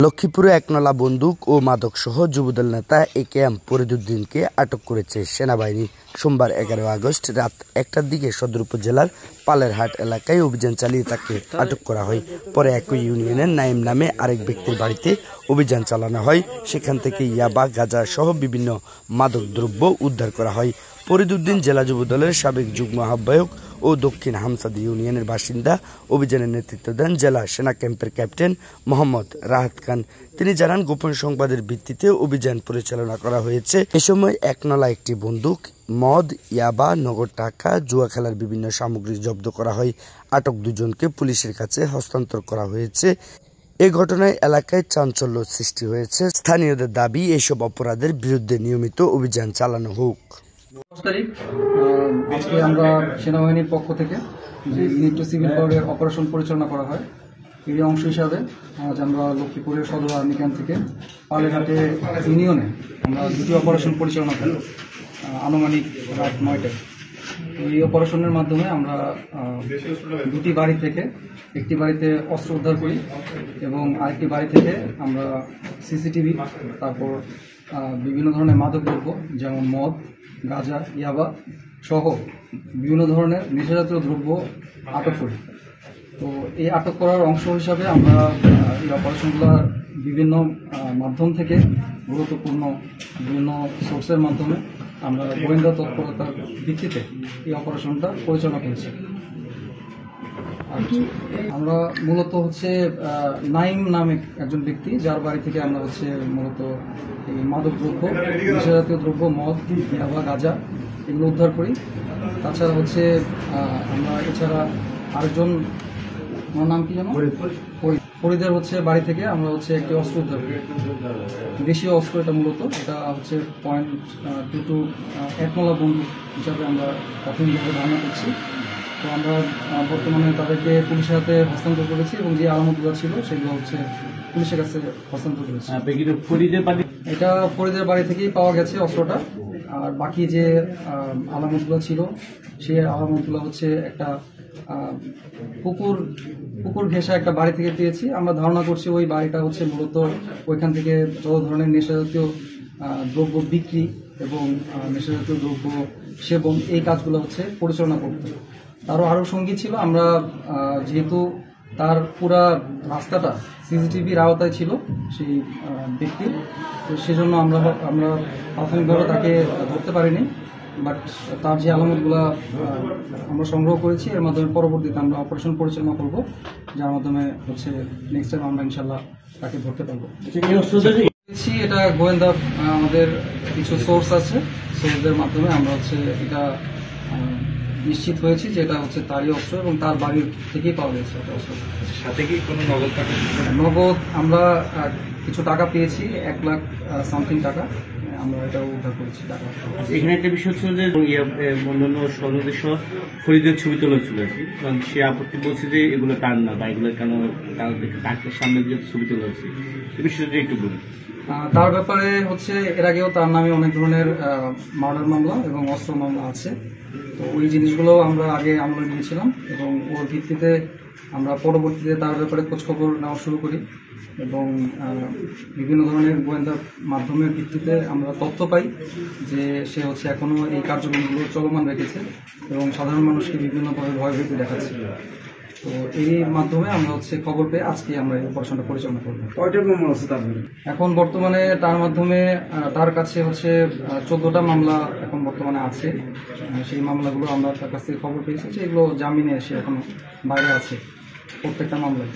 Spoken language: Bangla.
লক্ষ্মীপুরে একনলা বন্দুক ও মাদকসহ যুবদল নেতা একেএম ফরিদউদ্দিনকে আটক করেছে সেনাবাহিনী। সোমবার 11 আগস্ট রাত 1টার দিকে সদর উপজেলার পালেরহাট এলাকায় অভিযান চালিয়ে তাকে আটক করা হয়। পরে একই ইউনিয়নের নাইম নামে আরেক ব্যক্তির বাড়িতে অভিযান চালানো হয়। সেখান থেকে ইয়াবা, গাঁজা সহ বিভিন্ন মাদক দ্রব্য উদ্ধার করা হয়। ফরিদউদ্দিন জেলা যুবদলের সাবেক যুগ্ম আহ্বায়ক ও দক্ষিণ হামসাদি ইউনিয়নের বাসিন্দা। অভিযানের নেতৃত্ব দেন জেলা সেনা ক্যাম্পের ক্যাপ্টেন মোহাম্মদ রাহাত খান। তিনি জানান, গোপন সংবাদের ভিত্তিতে অভিযান পরিচালনা করা হয়েছে। এ সময় একনলা একটি বন্দুক, মদ, ইয়াবা, নগদ টাকা, জুয়া খেলার বিভিন্ন সামগ্রী জব্দ করা হয়। আটক দুজনকে পুলিশের কাছে হস্তান্তর করা হয়েছে। এ ঘটনায় এলাকায় চাঞ্চল্য সৃষ্টি হয়েছে। স্থানীয়দের দাবি, এসব অপরাধের বিরুদ্ধে নিয়মিত অভিযান চালানো হোক। 10 তারিখ আজকে আমরা সেনাবাহিনীর পক্ষ থেকে যে ইউনিট সিভিল কোডের অপারেশন পরিচালনা করা হয়, এর অংশ হিসাবে আজ আমরা লক্ষ্মীপুরের সদর আর্মি ক্যাম্প থেকে পালেরহাটে ইউনিয়নে আমরা দুটি অপারেশন পরিচালনা করি আনুমানিক রাত 9টায়। এই অপারেশনের মাধ্যমে আমরা দুটি বাড়ি থেকে একটি বাড়িতে অস্ত্র উদ্ধার করি এবং আরেকটি বাড়ি থেকে আমরা সিসিটিভি, তারপর বিভিন্ন ধরনের মাদকদ্রব্য যেমন মদ, গাঁজা, ইয়াবা সহ বিভিন্ন ধরনের নেশাজাতীয় দ্রব্য আটক করি। তো এই আটক করার অংশ হিসাবে আমরা এই অপারেশনগুলো বিভিন্ন মাধ্যম থেকে গুরুত্বপূর্ণ বিভিন্ন সোর্সের মাধ্যমে আমরা গোয়েন্দা তৎপরতার ভিত্তিতে এই অপারেশনটা পরিচালনা করেছি। আমরা মূলত নাইম নামে একজন ব্যক্তি, যার বাড়ি থেকে আমরা মূলত এই মাদক দ্রব্য, নেশাজাতীয় দ্রব্য, মদ, ইয়াবা, গাঁজা এগুলো উদ্ধার করি। তাছাড়া আমরা এছাড়া আরেকজন, আমার নাম কি জানো, ফরিদের বাড়ি থেকে আমরা একটি অস্ত্র উদ্ধার করি, দেশীয় অস্ত্র। এটা মূলত .22 একনলা বন্দুক হিসাবে আমরা প্রাথমিকভাবে ধারণা করছি। তো আমরা বর্তমানে তাদেরকে পুলিশের হাতে হস্তান্তর করেছি এবং যে আলামতগুলো ছিল সেগুলো পুলিশের কাছে হস্তান্তর করেছি। এটা ফরিদের বাড়ি থেকেই পাওয়া গেছে অস্ত্রটা। আর বাকি যে আলামতগুলো ছিল সেই আলামতগুলো একটা পুকুর ঘেঁষা একটা বাড়ি থেকে পেয়েছি। আমরা ধারণা করছি ওই বাড়িটা মূলত ওইখান থেকে যত ধরনের নেশাজাতীয় দ্রব্য বিক্রি এবং নেশাজাতীয় দ্রব্য সেবন, এই কাজগুলো পরিচালনা করতে। আরও সঙ্গী ছিল। আমরা যেহেতু তার পুরা রাস্তাটা সিসিটিভির আওতায় ছিল সেই ব্যক্তির, তো সেজন্য আমরা প্রাথমিকভাবে তাকে ধরতে পারিনি। বাট তার যে আলামতগুলো আমরা সংগ্রহ করেছি, এর মাধ্যমে পরবর্তীতে আমরা অপারেশন পরিচালনা করব, যার মাধ্যমে নেক্সট টাইম আমরা ইনশাল্লাহ তাকে ধরতে পারবো। এটা গোয়েন্দা, আমাদের কিছু সোর্স আছে, সোর্সদের মাধ্যমে আমরা এটা নিশ্চিত হয়েছি যে এটা তারই অস্ত্র এবং তার বাড়ির থেকেই পাওয়া গেছে অস্ত্র। সাথে কি কোনো নগদ টাকা? নগদ আমরা কিছু টাকা পেয়েছি, 1 লাখ সামথিং টাকা আমরা এটা উদ্ধার করেছি। টাকা এখানে একটা বিষয় ছিল যে অন্যান্য সদস্য ফরিদের ছবি তোলা ছিল আর কি, কারণ সে আপত্তি বলছে যে এগুলো তার না, বা এগুলো কেন তার সামনে যে ছবি তোলা হচ্ছে, এই বিষয়টা একটু বলুন। তার ব্যাপারে এর আগেও তার নামে অনেক ধরনের মার্ডার মামলা এবং অস্ত্র মামলা আছে। তো ওই জিনিসগুলো আমরা আগে আমলে নিয়েছিলাম এবং ওর ভিত্তিতে আমরা পরবর্তীতে তার ব্যাপারে খোঁজখবর নেওয়া শুরু করি এবং বিভিন্ন ধরনের গোয়েন্দার মাধ্যমের ভিত্তিতে আমরা তথ্য পাই যে সে এখনও এই কার্যক্রমগুলো চলমান রেখেছে এবং সাধারণ মানুষকে বিভিন্নভাবে ভয়ভীতি দেখাচ্ছে। তো এই মাধ্যমে আমরা খবর পেয়ে আজকে আমরা এই অপারেশনটা পরিচালনা করবো। কয়টা মামলা আছে তার? এখন বর্তমানে তার মাধ্যমে তার কাছে 14টা মামলা এখন বর্তমানে আছে। সেই মামলাগুলো আমরা তার কাছ থেকে খবর পেয়েছি যে এগুলো জামিনে এসে এখন বাইরে আছে প্রত্যেকটা মামলায়।